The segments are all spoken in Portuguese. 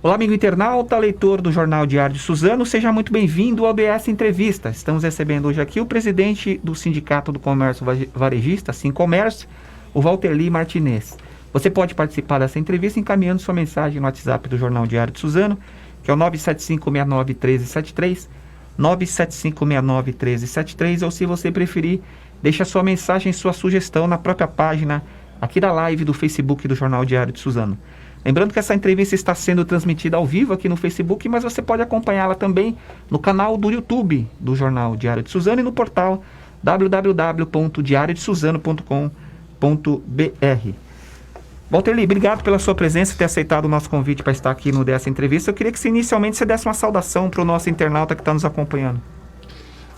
Olá, amigo internauta, leitor do Jornal Diário de Suzano, seja muito bem-vindo ao DS Entrevista. Estamos recebendo hoje aqui o presidente do Sindicato do Comércio Varejista, Sincomércio, o Valterli Martinez. Você pode participar dessa entrevista encaminhando sua mensagem no WhatsApp do Jornal Diário de Suzano, que é o 975691373, 975691373, ou se você preferir, deixe a sua mensagem, sua sugestão na própria página aqui da live do Facebook do Jornal Diário de Suzano. Lembrando que essa entrevista está sendo transmitida ao vivo aqui no Facebook, mas você pode acompanhá-la também no canal do YouTube do Jornal Diário de Suzano e no portal www.diariodesuzano.com.br. Valterli, obrigado pela sua presença e ter aceitado o nosso convite para estar aqui dessa entrevista. Eu queria que inicialmente você desse uma saudação para o nosso internauta que está nos acompanhando.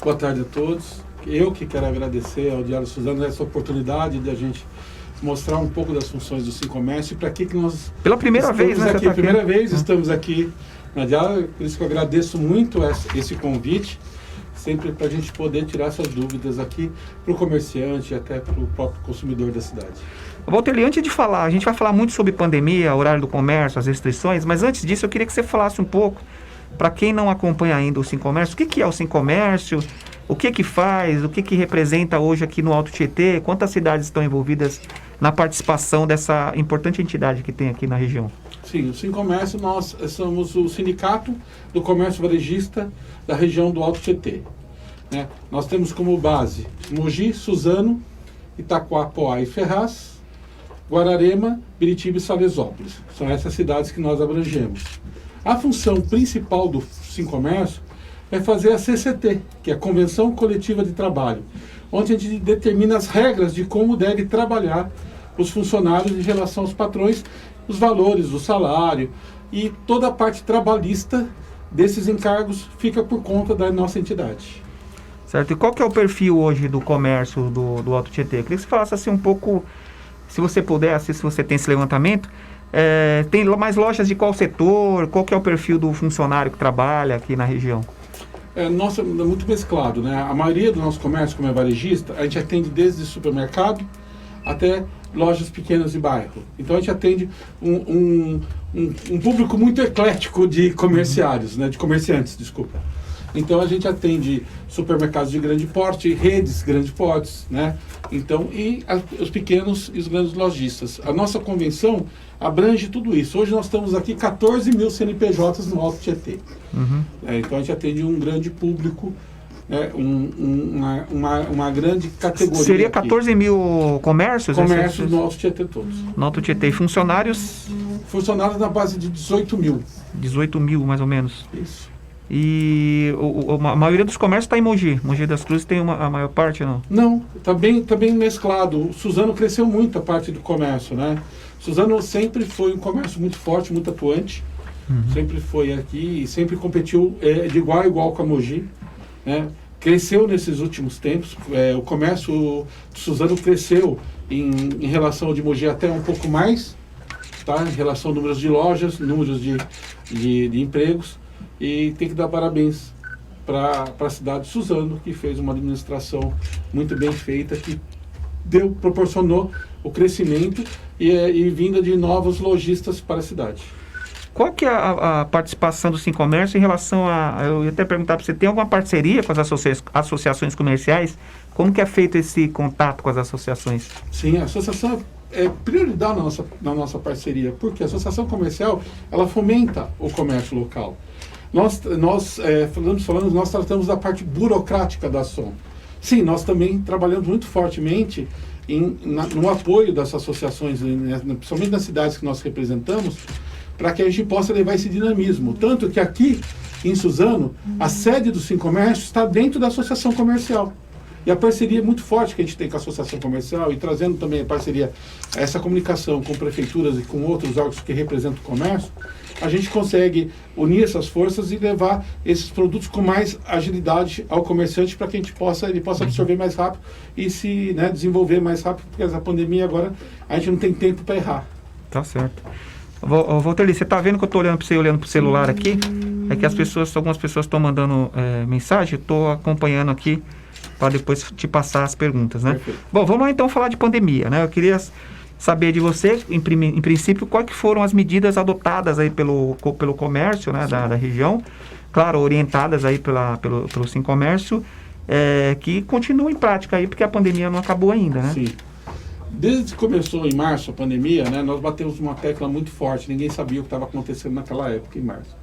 Boa tarde a todos. Eu que quero agradecer ao Diário de Suzano essa oportunidade de a gente mostrar um pouco das funções do Sincomércio e para que nós... Pela primeira vez, né? Aqui, primeira vez estamos aqui na Diário, por isso que eu agradeço muito esse convite, sempre para a gente poder tirar essas dúvidas aqui para o comerciante e até para o próprio consumidor da cidade. Valterli, antes de falar, a gente vai falar muito sobre pandemia, horário do comércio, as restrições, mas antes disso eu queria que você falasse um pouco, para quem não acompanha ainda o Sincomércio, o que é o Sincomércio, o que faz, o que representa hoje aqui no Alto Tietê, quantas cidades estão envolvidas na participação dessa importante entidade que tem aqui na região? Sim, o Sincomércio, nós somos o Sindicato do Comércio Varejista da região do Alto Tietê. Né? Nós temos como base Mogi, Suzano, Itaquapoá e Ferraz, Guararema, Biritiba e Salesópolis. São essas cidades que nós abrangemos. A função principal do Sincomércio é fazer a CCT, que é a Convenção Coletiva de Trabalho, onde a gente determina as regras de como deve trabalhar os funcionários em relação aos patrões, os valores do salário e toda a parte trabalhista desses encargos fica por conta da nossa entidade. Certo. E qual que é o perfil hoje do comércio do Alto Tietê? Eu queria que você falasse assim um pouco, se você pudesse, se você tem esse levantamento, tem mais lojas de qual setor? Qual que é o perfil do funcionário que trabalha aqui na região? Nossa, é muito mesclado, né? A maioria do nosso comércio, como é varejista, a gente atende desde supermercado até lojas pequenas de bairro. Então a gente atende um público muito eclético de comerciários, né? De comerciantes, desculpa. Então a gente atende supermercados de grande porte, redes grandes portes, né? Então, os pequenos e os grandes lojistas. A nossa convenção abrange tudo isso. Hoje nós estamos aqui 14 mil CNPJs no Alto Tietê. Uhum. Então a gente atende um grande público, né? uma grande categoria. Seria 14 mil comércios? Comércios no Alto Tietê todos. No Alto Tietê. E funcionários? Funcionários na base de 18 mil. 18 mil, mais ou menos. Isso. E a maioria dos comércios está em Mogi. Mogi das Cruzes tem a maior parte, não? Não, está bem mesclado. O Suzano cresceu muito a parte do comércio, né? Suzano sempre foi um comércio muito forte, muito atuante. Uhum. Sempre foi aqui e sempre competiu de igual a igual com a Mogi, né? Cresceu nesses últimos tempos. O comércio do Suzano cresceu em relação ao de Mogi até um pouco mais, tá? Em relação a números de lojas, números de empregos. E tem que dar parabéns para a cidade de Suzano, que fez uma administração muito bem feita, que proporcionou o crescimento e vinda de novos lojistas para a cidade. Qual que é a participação do Sincomércio em relação eu ia até perguntar para você, tem alguma parceria com as associações comerciais? Como que é feito esse contato com as associações? Sim, a associação é prioridade na nossa parceria, porque a associação comercial, ela fomenta o comércio local. Nós tratamos da parte burocrática da ação. Sim, nós também trabalhamos muito fortemente no apoio das associações, principalmente nas cidades que nós representamos, para que a gente possa levar esse dinamismo. Tanto que aqui, em Suzano, a sede do Sincomércio está dentro da associação comercial. E a parceria é muito forte que a gente tem com a associação comercial e trazendo também a parceria, essa comunicação com prefeituras e com outros órgãos que representam o comércio, a gente consegue unir essas forças e levar esses produtos com mais agilidade ao comerciante para que ele possa absorver mais rápido e se desenvolver mais rápido, porque essa pandemia agora a gente não tem tempo para errar. Tá certo. Valterli, você está vendo que eu estou olhando para você, olhando para o celular aqui? É que algumas pessoas estão mandando mensagem, eu estou acompanhando aqui para depois te passar as perguntas, né? Perfeito. Bom, vamos lá então falar de pandemia, né? Eu queria saber de você, em princípio, quais que foram as medidas adotadas aí pelo comércio, né, da região, claro, orientadas aí pelo Sincomércio, que continuam em prática aí, porque a pandemia não acabou ainda, né? Sim. Desde que começou em março a pandemia, né, nós batemos uma tecla muito forte, ninguém sabia o que estava acontecendo naquela época, em março.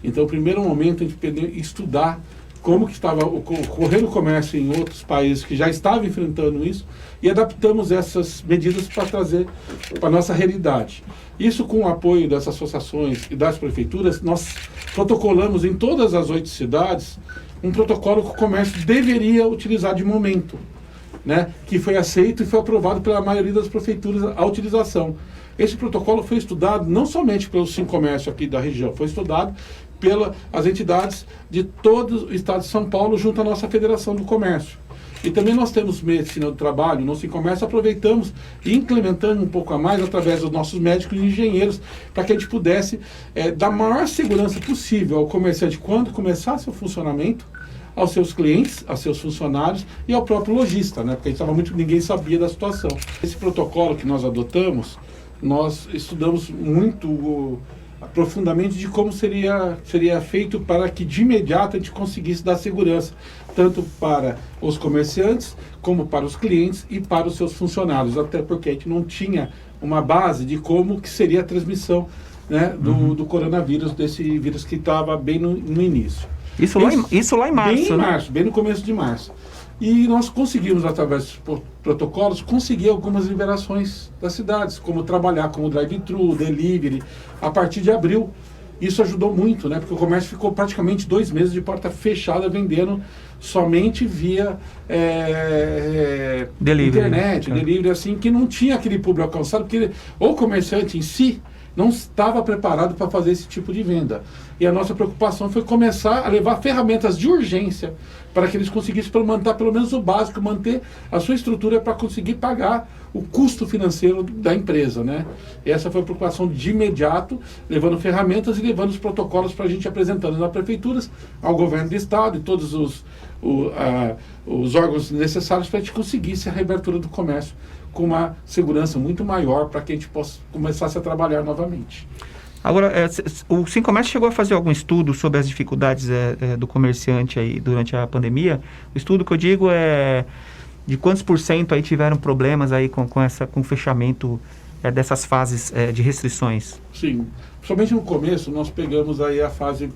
Então, no primeiro momento, a gente pôde estudar como que estava ocorrendo o comércio em outros países que já estavam enfrentando isso e adaptamos essas medidas para trazer para a nossa realidade. Isso com o apoio das associações e das prefeituras, nós protocolamos em todas as 8 cidades um protocolo que o comércio deveria utilizar de momento, né, que foi aceito e foi aprovado pela maioria das prefeituras a utilização. Esse protocolo foi estudado não somente pelo Sincomércio aqui da região, foi estudado pelas entidades de todo o estado de São Paulo junto à nossa Federação do Comércio. E também nós temos medicina do trabalho, no Sincomércio aproveitamos e implementando um pouco a mais através dos nossos médicos e engenheiros para que a gente pudesse dar a maior segurança possível ao comerciante quando começasse o funcionamento, aos seus clientes, aos seus funcionários e ao próprio lojista, né? Porque ninguém sabia da situação. Esse protocolo que nós adotamos, nós estudamos muito profundamente de como seria feito para que de imediato a gente conseguisse dar segurança, tanto para os comerciantes, como para os clientes e para os seus funcionários, até porque a gente não tinha uma base de como que seria a transmissão, né, do coronavírus, desse vírus que estava bem no início. Isso lá em março, bem em né? março, bem no começo de março. E nós conseguimos, através dos protocolos, conseguir algumas liberações das cidades, como trabalhar como drive-thru, delivery, a partir de abril. Isso ajudou muito, né? Porque o comércio ficou praticamente 2 meses de porta fechada, vendendo somente via Delivery, internet, delivery, assim, que não tinha aquele público alcançado, porque o comerciante em si não estava preparado para fazer esse tipo de venda. E a nossa preocupação foi começar a levar ferramentas de urgência para que eles conseguissem manter pelo menos o básico, manter a sua estrutura para conseguir pagar o custo financeiro da empresa, né? E essa foi a preocupação de imediato, levando ferramentas e levando os protocolos para a gente apresentando nas prefeituras, ao governo do estado e todos os órgãos necessários para a gente conseguisse a reabertura do comércio com uma segurança muito maior para que a gente possa começar a trabalhar novamente. Agora, o Sincomércio chegou a fazer algum estudo sobre as dificuldades do comerciante aí durante a pandemia? O estudo que eu digo é de quantos % aí tiveram problemas aí com o fechamento dessas fases de restrições? Sim, somente no começo nós pegamos aí a fase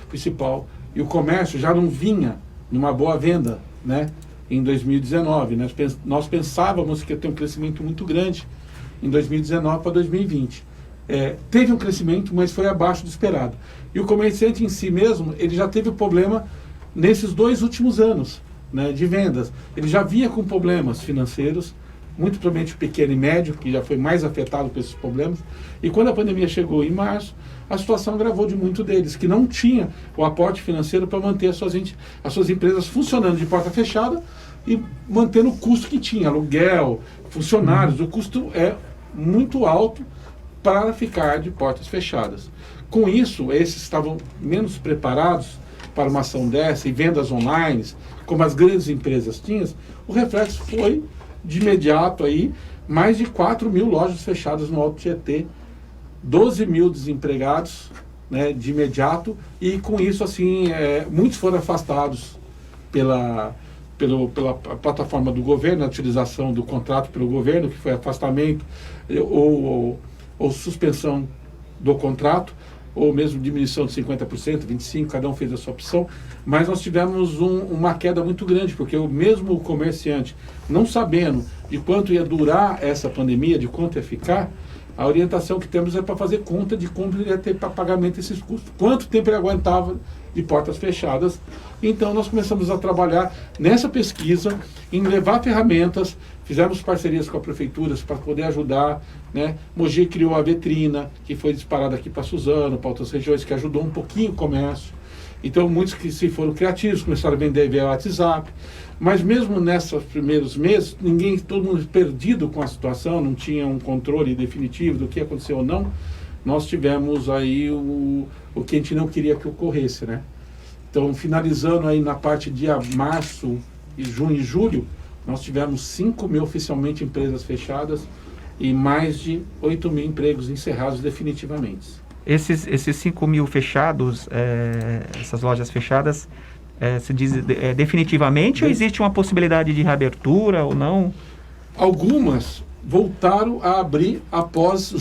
principal e o comércio já não vinha numa boa venda, né? Em 2019, né? Nós pensávamos que ia ter um crescimento muito grande em 2019 para 2020. Teve um crescimento, mas foi abaixo do esperado. E o comerciante em si mesmo, ele já teve problema nesses 2 últimos anos, né, de vendas. Ele já vinha com problemas financeiros, muito provavelmente o pequeno e médio, que já foi mais afetado por esses problemas. E quando a pandemia chegou em março, a situação agravou de muito deles, que não tinha o aporte financeiro para manter as suas empresas funcionando de porta fechada e mantendo o custo que tinha, aluguel, funcionários. O custo é muito alto para ficar de portas fechadas. Com isso, esses estavam menos preparados para uma ação dessa e vendas online, como as grandes empresas tinham. O reflexo foi, de imediato, aí, mais de 4 mil lojas fechadas no Alto Tietê, 12 mil desempregados, né, de imediato, e com isso, assim, muitos foram afastados pela plataforma do governo, a utilização do contrato pelo governo, que foi afastamento ou suspensão do contrato, ou mesmo diminuição de 50%, 25%, cada um fez a sua opção, mas nós tivemos uma queda muito grande, porque mesmo o comerciante, não sabendo de quanto ia durar essa pandemia, de quanto ia ficar, a orientação que temos é para fazer conta de como ele ia ter para pagamento desses custos, quanto tempo ele aguentava de portas fechadas. Então nós começamos a trabalhar nessa pesquisa, em levar ferramentas, fizemos parcerias com as prefeituras para poder ajudar, né? Mogi criou a Vetrina, que foi disparada aqui para Suzano, para outras regiões, que ajudou um pouquinho o comércio. Então muitos que se foram criativos, começaram a vender via WhatsApp. Mas mesmo nesses primeiros meses, todo mundo perdido com a situação, não tinha um controle definitivo do que aconteceu ou não. Nós tivemos aí o que a gente não queria que ocorresse, né? Então, finalizando aí na parte de março, junho e julho, nós tivemos 5 mil oficialmente empresas fechadas, e mais de 8 mil empregos encerrados definitivamente. Esses 5 mil fechados, essas lojas fechadas, se diz definitivamente ou existe uma possibilidade de reabertura ou não? Algumas voltaram a abrir após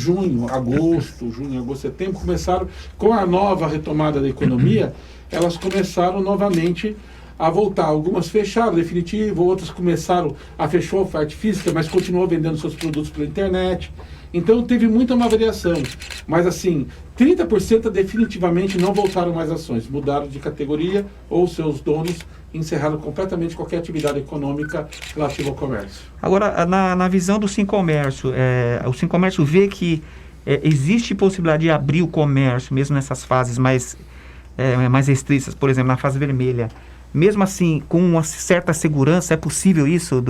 agosto, setembro, começaram com a nova retomada da economia, elas começaram novamente a voltar. Algumas fecharam definitivo, outras começaram a fechar a oferta física, mas continuou vendendo seus produtos pela internet. Então teve muita uma variação, mas assim, 30% definitivamente não voltaram mais ações, mudaram de categoria ou seus donos encerraram completamente qualquer atividade econômica relativa ao comércio. Agora, na visão do Sincomércio, o Sincomércio vê que existe possibilidade de abrir o comércio, mesmo nessas fases mais restritas, por exemplo, na fase vermelha. Mesmo assim, com uma certa segurança, é possível isso?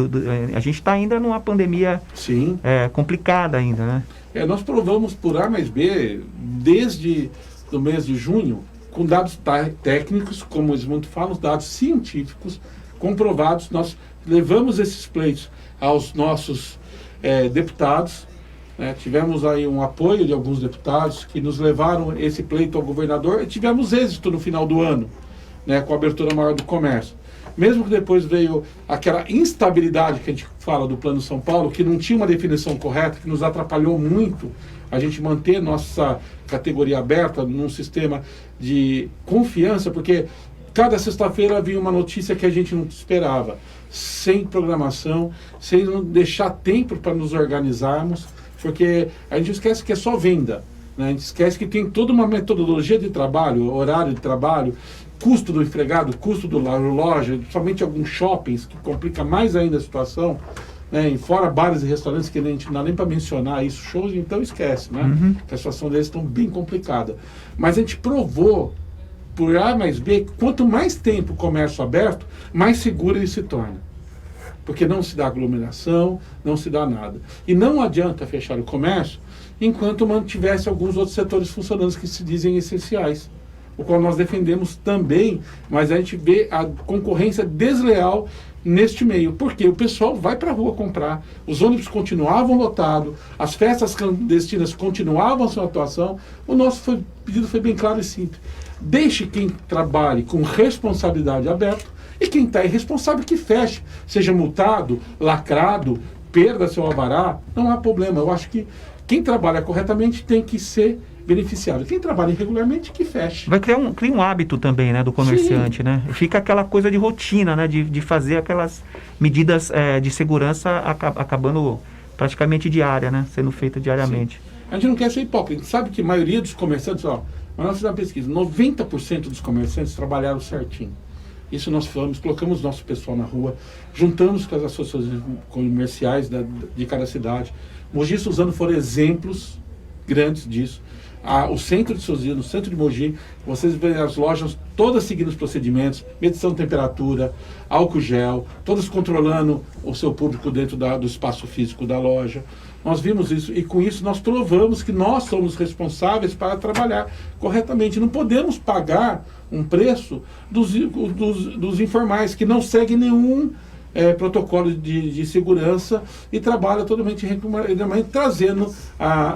A gente está ainda numa pandemia Sim. Complicada ainda, né? Nós provamos por A mais B, desde o mês de junho, com dados técnicos, como eles muito falam, dados científicos, comprovados. Nós levamos esses pleitos aos nossos deputados. Tivemos aí um apoio de alguns deputados que nos levaram esse pleito ao governador e tivemos êxito no final do ano, com a abertura maior do comércio. Mesmo que depois veio aquela instabilidade que a gente fala do Plano São Paulo, que não tinha uma definição correta, que nos atrapalhou muito a gente manter nossa categoria aberta num sistema de confiança, porque cada sexta-feira havia uma notícia que a gente não esperava, sem programação, sem deixar tempo para nos organizarmos, porque a gente esquece que é só venda, né? A gente esquece que tem toda uma metodologia de trabalho, horário de trabalho, custo do empregado, custo da loja, somente alguns shoppings, que complica mais ainda a situação, e fora bares e restaurantes que a gente não dá nem para mencionar isso, shows, então esquece, né? Uhum. Que a situação deles está bem complicada. Mas a gente provou, por A mais B, que quanto mais tempo o comércio aberto, mais seguro ele se torna. Porque não se dá aglomeração, não se dá nada. E não adianta fechar o comércio enquanto mantivesse alguns outros setores funcionando que se dizem essenciais, o qual nós defendemos também, mas a gente vê a concorrência desleal neste meio, porque o pessoal vai para a rua comprar, os ônibus continuavam lotados, as festas clandestinas continuavam a sua atuação. O nosso pedido foi bem claro e simples: deixe quem trabalhe com responsabilidade aberto, e quem está irresponsável que feche, seja multado, lacrado, perda seu alvará, não há problema. Eu acho que quem trabalha corretamente tem que ser beneficiado. Quem trabalha irregularmente, que feche. Vai criar um hábito também, né, do comerciante, né? Fica aquela coisa de rotina, né, de fazer aquelas medidas de segurança acabando praticamente diária, né, sendo feita diariamente. Sim. A gente não quer ser hipócrita. A gente sabe que a maioria dos comerciantes, nós fizemos uma pesquisa, 90% dos comerciantes trabalharam certinho. Isso nós falamos, colocamos nosso pessoal na rua, juntamos com as associações comerciais de cada cidade. Mogi e Suzano foram exemplos grandes disso. O centro de Suzano, no centro de Mogi, vocês veem as lojas todas seguindo os procedimentos, medição de temperatura, álcool gel, todas controlando o seu público dentro do espaço físico da loja. Nós vimos isso e com isso nós provamos que nós somos responsáveis para trabalhar corretamente. Não podemos pagar um preço dos informais, que não seguem nenhum protocolo de segurança e trabalha totalmente trazendo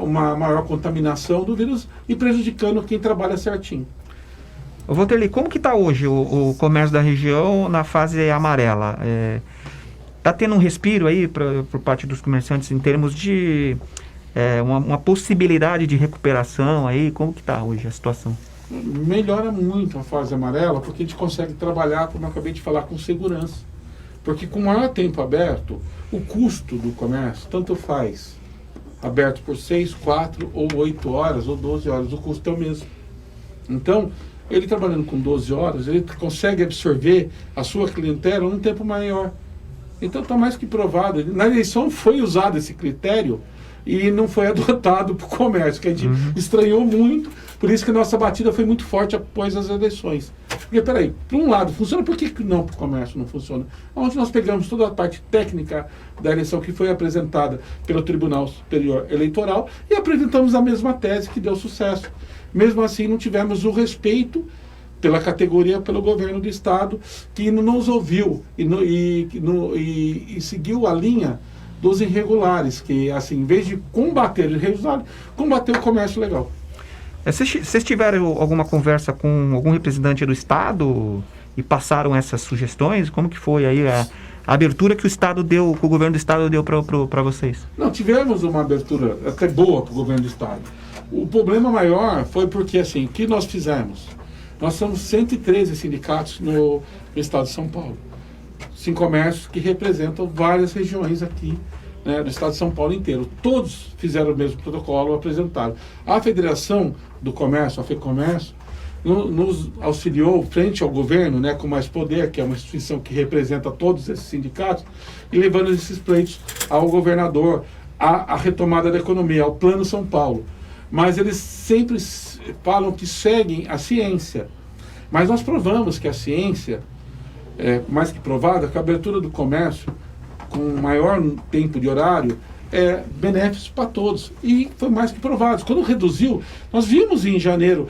uma maior contaminação do vírus e prejudicando quem trabalha certinho. Walterli, como que está hoje o comércio da região na fase amarela? Está tendo um respiro aí por parte dos comerciantes em termos de uma possibilidade de recuperação aí? Como que está hoje a situação? Melhora muito a fase amarela, porque a gente consegue trabalhar, como eu acabei de falar, com segurança. Porque com maior tempo aberto, o custo do comércio tanto faz aberto por 6, 4 ou 8 horas ou 12 horas, o custo é o mesmo. Então, ele trabalhando com 12 horas, ele consegue absorver a sua clientela num tempo maior. Então está mais que provado. Na eleição foi usado esse critério e não foi adotado para o comércio, que a gente estranhou muito, por isso que a nossa batida foi muito forte após as eleições. Porque, peraí, por um lado funciona, por que não para o comércio não funciona? Onde nós pegamos toda a parte técnica da eleição que foi apresentada pelo Tribunal Superior Eleitoral e apresentamos a mesma tese que deu sucesso. Mesmo assim, não tivemos o respeito pela categoria, pelo governo do Estado, que nos ouviu e seguiu a linha dos irregulares, que assim, em vez de combater o irregular, combater o comércio legal. Vocês tiveram alguma conversa com algum representante do Estado e passaram essas sugestões? Como que foi aí a abertura que o Estado deu, que o governo do Estado deu para vocês? Não, tivemos uma abertura até boa para o governo do Estado. O problema maior foi porque, assim, o que nós fizemos? Nós somos 113 sindicatos no Estado de São Paulo. Sincomércios que representam várias regiões aqui, né, do Estado de São Paulo inteiro. Todos fizeram o mesmo protocolo, apresentaram. A Federação do Comércio, a FEComércio, nos auxiliou frente ao governo, né, com mais poder, que é uma instituição que representa todos esses sindicatos, e levando esses pleitos ao governador, a retomada da economia, ao Plano São Paulo. Mas eles sempre falam que seguem a ciência. Mas nós provamos que a ciência, mais que provada, que a abertura do comércio com maior tempo de horário é benéfico para todos. E foi mais que provado. Quando reduziu, nós vimos em janeiro,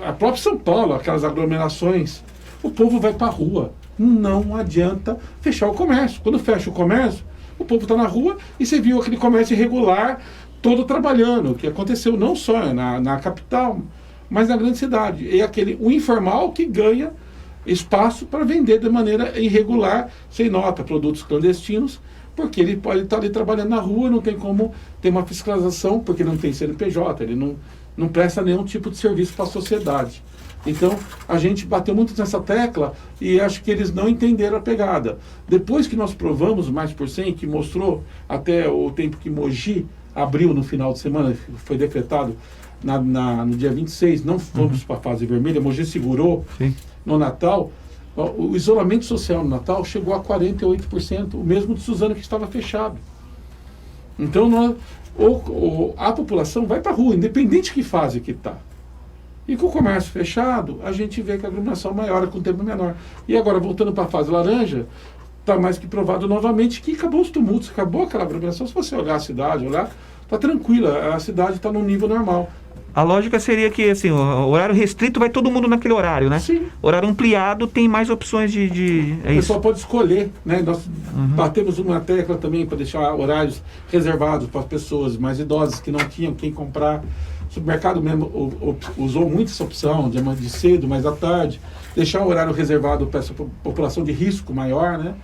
a própria São Paulo, aquelas aglomerações, o povo vai para a rua. Não adianta fechar o comércio. Quando fecha o comércio, o povo está na rua e você viu aquele comércio irregular todo trabalhando, o que aconteceu não só na capital, mas na grande cidade. E o informal que ganha espaço para vender de maneira irregular, sem nota, produtos clandestinos, porque ele pode estar ali trabalhando na rua, não tem como ter uma fiscalização, porque não tem CNPJ, ele não presta nenhum tipo de serviço para a sociedade. Então, a gente bateu muito nessa tecla e acho que eles não entenderam a pegada. Depois que nós provamos mais por 100, que mostrou até o tempo que Mogi abriu no final de semana, foi decretado no dia 26, não fomos para a fase vermelha, Mogi segurou. Sim. No Natal, o isolamento social no Natal chegou a 48%, o mesmo de Suzano, que estava fechado. Então, a população vai para a rua, independente de que fase que está. E com o comércio fechado, a gente vê que a aglomeração maior, com o tempo menor. E agora, voltando para a fase laranja, está mais que provado novamente que acabou os tumultos, acabou aquela aglomeração. Se você olhar a cidade, está tranquila, a cidade está no nível normal. A lógica seria que, assim, o horário restrito vai todo mundo naquele horário, né? Sim. Horário ampliado tem mais opções de o pessoal pode escolher, né? Nós batemos uma tecla também para deixar horários reservados para as pessoas mais idosas que não tinham quem comprar. O supermercado mesmo usou muito essa opção de cedo, mais à tarde, deixar o horário reservado para essa população de risco maior, né?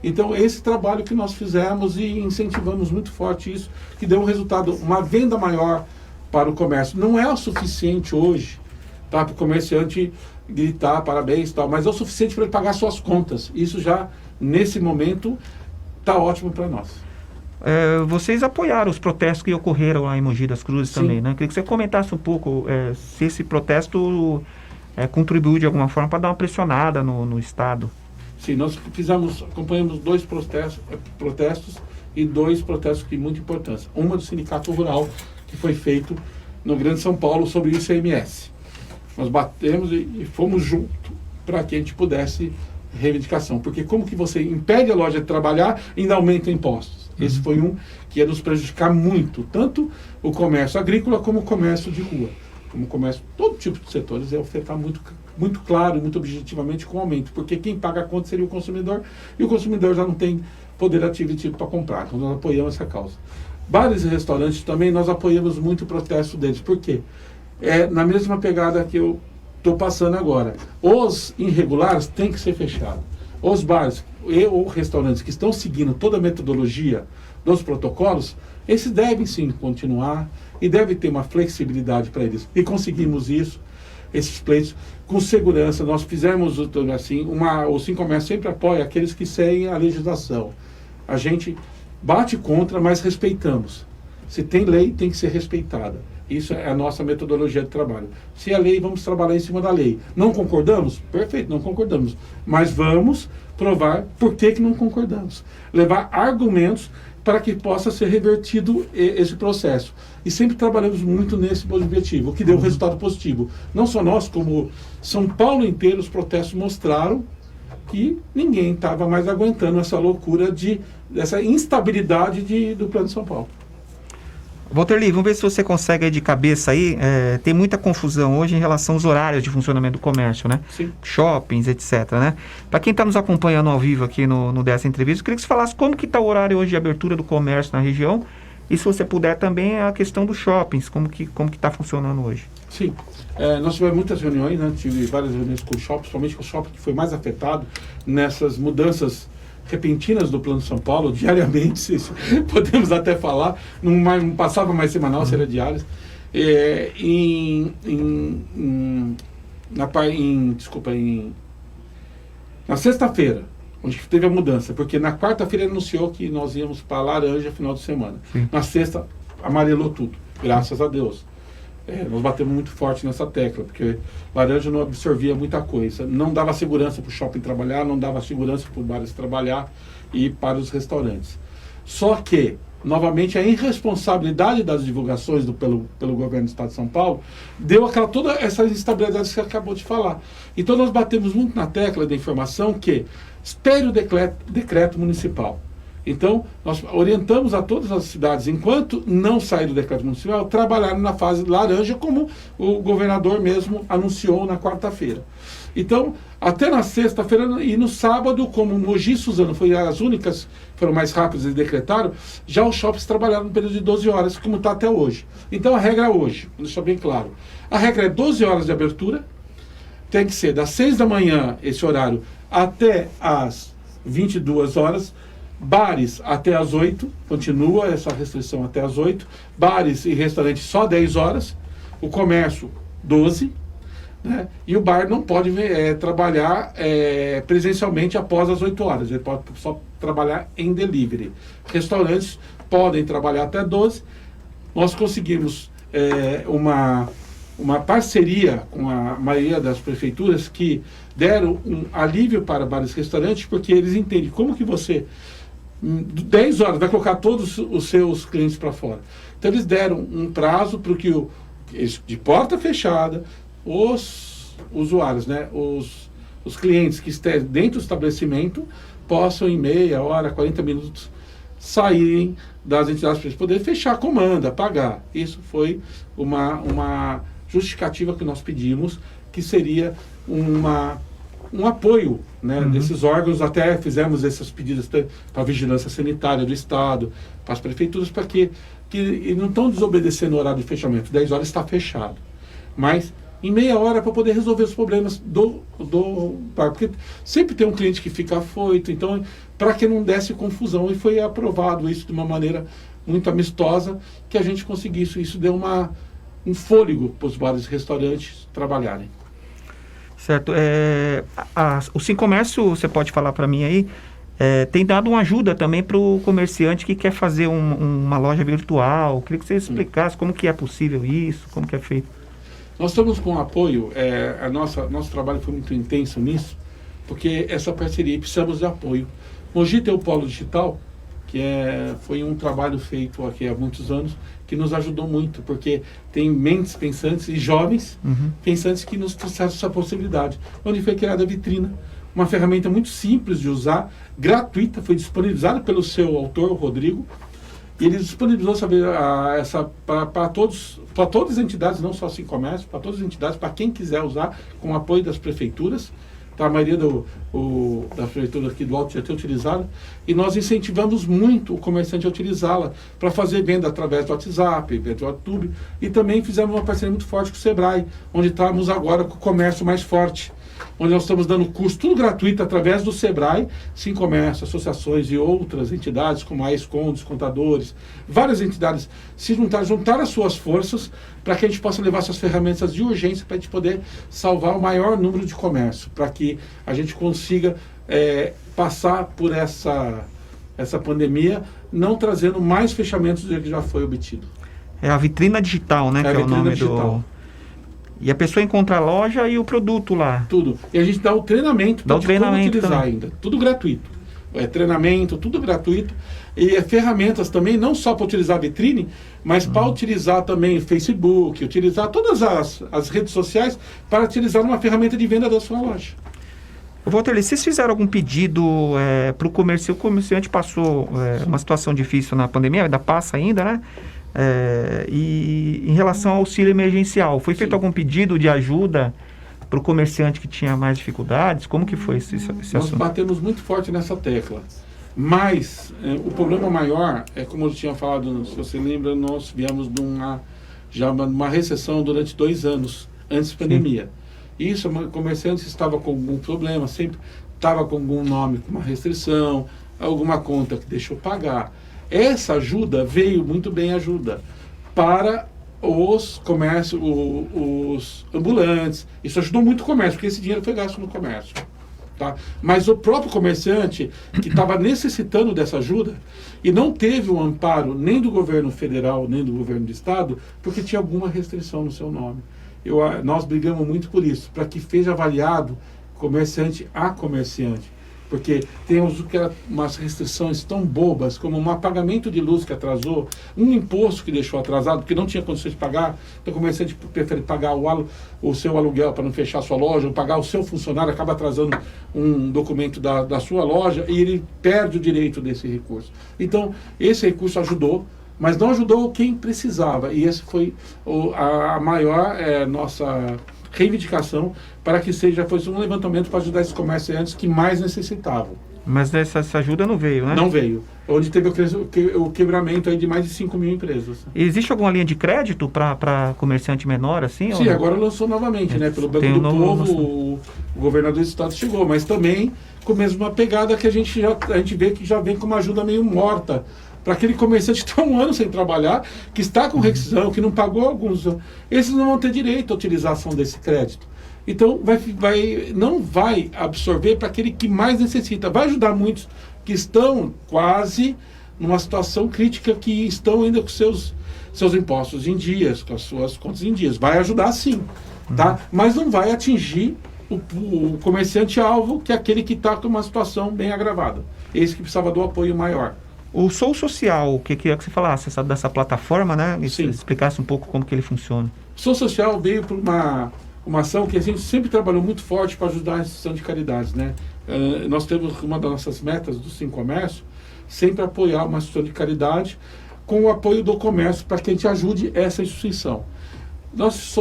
Então, esse trabalho que nós fizemos e incentivamos muito forte isso, que deu um resultado, uma venda maior para o comércio. Não é o suficiente hoje, tá, para o comerciante gritar parabéns e tal, mas é o suficiente para ele pagar suas contas. Isso já, nesse momento, está ótimo para nós. Vocês apoiaram os protestos que ocorreram lá em Mogi das Cruzes. Sim. Também, né? Queria que você comentasse um pouco se esse protesto contribuiu de alguma forma para dar uma pressionada no Estado. Sim, nós acompanhamos 2 protestos e 2 protestos que muito importantes. Uma do Sindicato Rural, que foi feito no Grande São Paulo sobre o ICMS. Nós batemos e fomos juntos para que a gente pudesse reivindicação. Porque como que você impede a loja de trabalhar e ainda aumenta impostos? Esse foi um que ia nos prejudicar muito, tanto o comércio agrícola como o comércio de rua. Como o comércio, todo tipo de setores, ia afetar muito claro e muito objetivamente com o aumento. Porque quem paga a conta seria o consumidor, e o consumidor já não tem poder aquisitivo para comprar. Então nós apoiamos essa causa. Bares e restaurantes também, nós apoiamos muito o protesto deles. Por quê? Na mesma pegada que eu estou passando agora. Os irregulares têm que ser fechados. Os bares ou restaurantes que estão seguindo toda a metodologia dos protocolos, esses devem sim continuar e deve ter uma flexibilidade para eles. E conseguimos isso, esses pleitos, com segurança. Nós fizemos assim, o Sincomércio sempre apoia aqueles que seguem a legislação. A gente bate contra, mas respeitamos. Se tem lei, tem que ser respeitada. Isso é a nossa metodologia de trabalho. Se é lei, vamos trabalhar em cima da lei. Não concordamos? Perfeito, não concordamos. Mas vamos provar por que não concordamos. Levar argumentos para que possa ser revertido esse processo. E sempre trabalhamos muito nesse objetivo, o que deu um resultado positivo. Não só nós, como São Paulo inteiro, os protestos mostraram que ninguém estava mais aguentando essa loucura dessa instabilidade do Plano de São Paulo. Walterli, vamos ver se você consegue aí de cabeça aí. Tem muita confusão hoje em relação aos horários de funcionamento do comércio, né? Sim. Shoppings, etc, né? Para quem está nos acompanhando ao vivo aqui no dessa entrevista, eu queria que você falasse como que está o horário hoje de abertura do comércio na região e, se você puder, também a questão dos shoppings, como que está funcionando hoje. Sim. Nós tivemos muitas reuniões, né? Tive várias reuniões com o shopping, principalmente com o shopping que foi mais afetado nessas mudanças repentinas do Plano São Paulo, diariamente, se podemos até falar, não passava mais semanal, seria diárias. Na sexta-feira, onde teve a mudança, porque na quarta-feira anunciou que nós íamos para laranja final de semana. Sim. Na sexta, amarelou tudo, graças a Deus. Nós batemos muito forte nessa tecla, porque laranja não absorvia muita coisa. Não dava segurança para o shopping trabalhar, não dava segurança para os bares trabalhar e para os restaurantes. Só que, novamente, a irresponsabilidade das divulgações pelo governo do Estado de São Paulo deu toda essa instabilidade que você acabou de falar. Então nós batemos muito na tecla da informação que espere o decreto municipal. Então, nós orientamos a todas as cidades, enquanto não sair do decreto municipal, trabalhar na fase laranja, como o governador mesmo anunciou na quarta-feira. Então, até na sexta-feira e no sábado, como Mogi e Suzano foram as únicas, foram mais rápidas e decretaram, já os shoppings trabalharam no período de 12 horas, como está até hoje. Então, a regra hoje, vou deixar bem claro, a regra é 12 horas de abertura, tem que ser das 6 da manhã, esse horário, até as 22 horas, bares até as 8, continua essa restrição até as 8, bares e restaurantes só 10 horas, o comércio 12, né? E o bar não pode trabalhar presencialmente após as 8 horas, ele pode só trabalhar em delivery. Restaurantes podem trabalhar até 12, nós conseguimos uma parceria com a maioria das prefeituras que deram um alívio para bares e restaurantes, porque eles entendem como que você 10 horas vai colocar todos os seus clientes para fora. Então eles deram um prazo para que de porta fechada, os usuários, né, os clientes que estejam dentro do estabelecimento possam em meia hora, 40 minutos saírem das entidades para eles poderem fechar a comanda, pagar. Isso foi uma justificativa que nós pedimos, que seria um apoio, né, desses órgãos. Até fizemos esses pedidos para a Vigilância Sanitária do Estado, para as prefeituras, para que não estão desobedecendo o horário de fechamento. 10 horas está fechado. Mas em meia hora para poder resolver os problemas do bar. Porque sempre tem um cliente que fica afoito, então, para que não desse confusão. E foi aprovado isso de uma maneira muito amistosa, que a gente conseguisse. Isso deu um fôlego para os bares e restaurantes trabalharem. Certo. O Sim Comércio, você pode falar para mim aí, tem dado uma ajuda também para o comerciante que quer fazer uma loja virtual. Queria que você explicasse como que é possível isso, como que é feito. Nós estamos com apoio, nosso trabalho foi muito intenso nisso, porque essa parceria, precisamos de apoio. Mogi tem o Polo Digital, que foi um trabalho feito aqui há muitos anos, que nos ajudou muito, porque tem mentes pensantes e jovens pensantes que nos trouxeram essa possibilidade. Onde foi criada a vitrina, uma ferramenta muito simples de usar, gratuita, foi disponibilizada pelo seu autor, o Rodrigo, e ele disponibilizou para todas as entidades, não só Sim Comércio, para todas as entidades, para quem quiser usar, com o apoio das prefeituras. Tá, a maioria da prefeitura aqui do Alto já tem utilizado, e nós incentivamos muito o comerciante a utilizá-la para fazer venda através do WhatsApp, via do YouTube, e também fizemos uma parceria muito forte com o Sebrae, onde estamos agora com o comércio mais forte, onde nós estamos dando curso tudo gratuito através do Sebrae, Sim Comércio, associações e outras entidades, como a ESCOM, os contadores, várias entidades se juntar as suas forças para que a gente possa levar essas ferramentas de urgência para a gente poder salvar o maior número de comércio, para que a gente consiga passar por essa pandemia, não trazendo mais fechamentos do que já foi obtido. É a vitrina digital, né? Que é o nome digital. E a pessoa encontra a loja e o produto lá. Tudo. E a gente dá o treinamento para como utilizar também. Ainda. Tudo gratuito. Treinamento, tudo gratuito. E ferramentas também, não só para utilizar a vitrine, mas para utilizar também o Facebook, utilizar todas as redes sociais para utilizar uma ferramenta de venda da sua loja. Walterli, vocês fizeram algum pedido para o comerciante passou uma situação difícil na pandemia, ainda passa ainda, né? E em relação ao auxílio emergencial, foi feito algum pedido de ajuda para o comerciante que tinha mais dificuldades? Como que foi esse Nós assunto? batemos muito forte nessa tecla. Mas o problema maior é, como eu tinha falado, se você lembra, nós viemos de uma recessão durante 2 anos, antes da pandemia. Isso, o comerciante estava com algum problema, sempre estava com algum nome, com uma restrição, alguma conta que deixou pagar. Essa ajuda veio muito bem para os comércios, os ambulantes. Isso ajudou muito o comércio, porque esse dinheiro foi gasto no comércio. Tá? Mas o próprio comerciante que estava necessitando dessa ajuda e não teve o amparo nem do governo federal, nem do governo do estado, porque tinha alguma restrição no seu nome. Nós brigamos muito por isso, para que seja avaliado comerciante a comerciante. Porque temos umas restrições tão bobas, como um pagamento de luz que atrasou, um imposto que deixou atrasado, porque não tinha condições de pagar, então o comerciante prefere pagar o seu aluguel para não fechar a sua loja, ou pagar o seu funcionário, acaba atrasando um documento da sua loja, e ele perde o direito desse recurso. Então, esse recurso ajudou, mas não ajudou quem precisava, e esse foi a maior nossa reivindicação, para que fosse um levantamento para ajudar esses comerciantes que mais necessitavam. Mas essa ajuda não veio, né? Não veio. Onde teve o quebramento aí de mais de 5 mil empresas. Existe alguma linha de crédito para comerciante menor, assim? Sim, agora lançou novamente, né? Pelo Banco do Povo, o governador do estado chegou, mas também com a mesma pegada que a gente vê que já vem com uma ajuda meio morta, para aquele comerciante que está 1 ano sem trabalhar, que está com rescisão, que não pagou alguns, esses não vão ter direito à utilização desse crédito. Então, não vai absorver para aquele que mais necessita. Vai ajudar muitos que estão quase numa situação crítica, que estão ainda com seus impostos em dias, com as suas contas em dias. Vai ajudar sim, tá? Mas não vai atingir o comerciante-alvo, que é aquele que está com uma situação bem agravada. Esse que precisava do apoio maior. O Sou Social, que queria que você falasse dessa plataforma, né? E Sim. Explicasse um pouco como que ele funciona. O Sou Social veio por uma ação que a gente sempre trabalhou muito forte para ajudar a instituição de caridades, né? Nós temos uma das nossas metas do Sim Comércio, sempre apoiar uma instituição de caridade com o apoio do comércio, para que a gente ajude essa instituição. Nós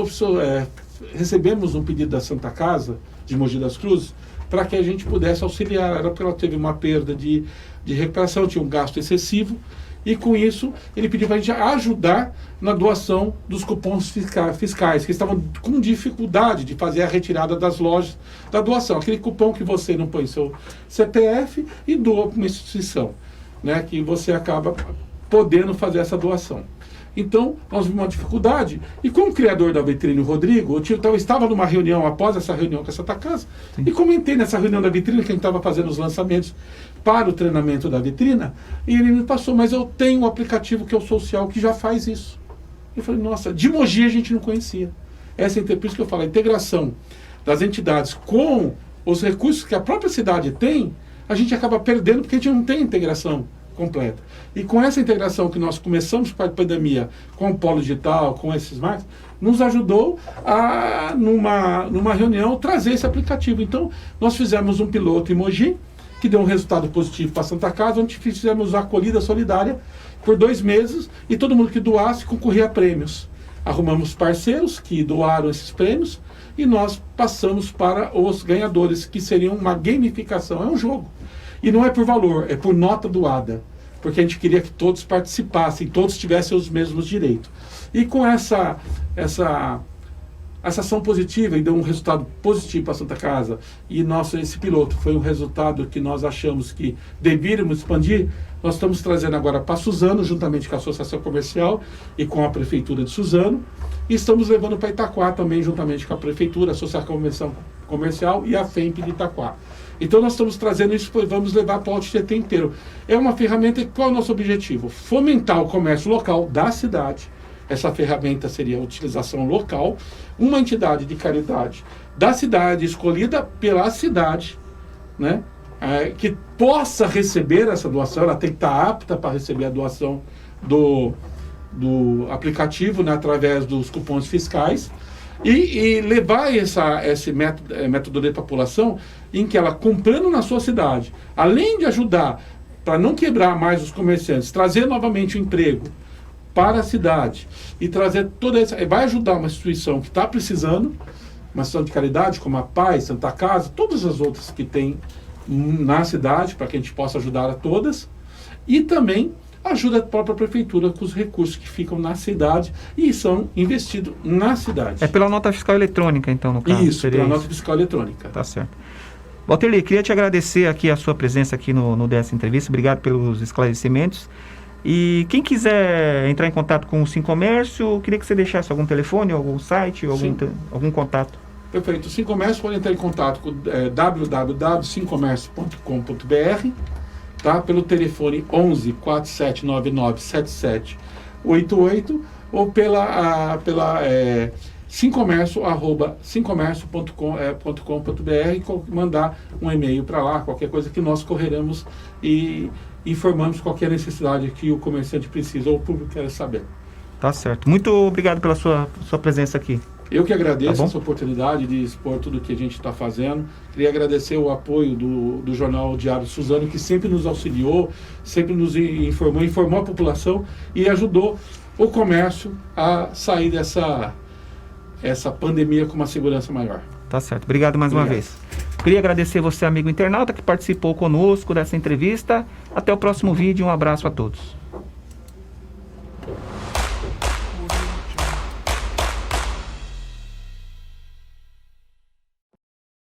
recebemos um pedido da Santa Casa, de Mogi das Cruzes, para que a gente pudesse auxiliar. Era porque ela teve uma perda de recuperação, tinha um gasto excessivo, e com isso ele pediu para a gente ajudar na doação dos cupons fiscais, que estavam com dificuldade de fazer a retirada das lojas da doação. Aquele cupom que você não põe seu CPF e doa para uma instituição, né, que você acaba podendo fazer essa doação. Então, nós vimos uma dificuldade, e com o criador da vitrine, o Rodrigo, eu estava numa reunião, após essa reunião com a Santa Casa, e comentei nessa reunião da vitrine, que a gente estava fazendo os lançamentos para o treinamento da vitrina, e ele me passou, mas eu tenho um aplicativo que é o Social, que já faz isso. Eu falei, nossa, de Mogi a gente não conhecia. Por isso que eu falo, a integração das entidades com os recursos que a própria cidade tem, a gente acaba perdendo, porque a gente não tem integração completa. E com essa integração que nós começamos com a pandemia, com o Polo Digital, com esses marcos, nos ajudou a, numa reunião, trazer esse aplicativo. Então, nós fizemos um piloto em Mogi, que deu um resultado positivo para a Santa Casa, onde fizemos a acolhida solidária por 2 meses, e todo mundo que doasse concorria a prêmios. Arrumamos parceiros que doaram esses prêmios, e nós passamos para os ganhadores, que seriam uma gamificação, é um jogo. E não é por valor, é por nota doada, porque a gente queria que todos participassem, todos tivessem os mesmos direitos. E com essa ação positiva, e deu um resultado positivo para a Santa Casa, e esse piloto foi um resultado que nós achamos que deveríamos expandir, nós estamos trazendo agora para Suzano, juntamente com a Associação Comercial e com a Prefeitura de Suzano, e estamos levando para Itaquá também, juntamente com a Prefeitura, a Associação Comercial e a FEMP de Itaquá. Então nós estamos trazendo isso, vamos levar para o Alto Tietê inteiro. É uma ferramenta, qual é o nosso objetivo? Fomentar o comércio local da cidade. Essa ferramenta seria a utilização local, uma entidade de caridade da cidade, escolhida pela cidade, né, que possa receber essa doação. Ela tem que estar apta para receber a doação do aplicativo, né, através dos cupons fiscais, e levar esse método de população, em que ela, comprando na sua cidade, além de ajudar para não quebrar mais os comerciantes, trazer novamente o emprego, para a cidade e trazer toda essa... Vai ajudar uma instituição que está precisando, uma instituição de caridade, como a Paz, Santa Casa, todas as outras que tem na cidade, para que a gente possa ajudar a todas, e também ajuda a própria prefeitura com os recursos que ficam na cidade e são investidos na cidade. É pela nota fiscal eletrônica, então, no caso? Isso, pela nota fiscal eletrônica. Tá certo. Walterli, queria te agradecer aqui a sua presença aqui no dessa entrevista. Obrigado pelos esclarecimentos. E quem quiser entrar em contato com o Sincomércio, queria que você deixasse algum telefone, algum site, algum contato. Perfeito. O Sincomércio pode entrar em contato com www.sincomércio.com.br, tá? Pelo telefone 11 4799 7788 ou pela sincomércio@sincomércio.com.br, mandar um e-mail para lá, qualquer coisa que nós correremos e informamos qualquer necessidade que o comerciante precisa ou o público quer saber. Tá certo. Muito obrigado pela sua presença aqui. Eu que agradeço Tá essa oportunidade de expor tudo que a gente está fazendo. Queria agradecer o apoio do Jornal Diário Suzano, que sempre nos auxiliou, sempre nos informou a população e ajudou o comércio a sair dessa pandemia com uma segurança maior. Tá certo. Obrigado mais uma vez. Queria agradecer você, amigo internauta, que participou conosco dessa entrevista. Até o próximo vídeo. Um abraço a todos.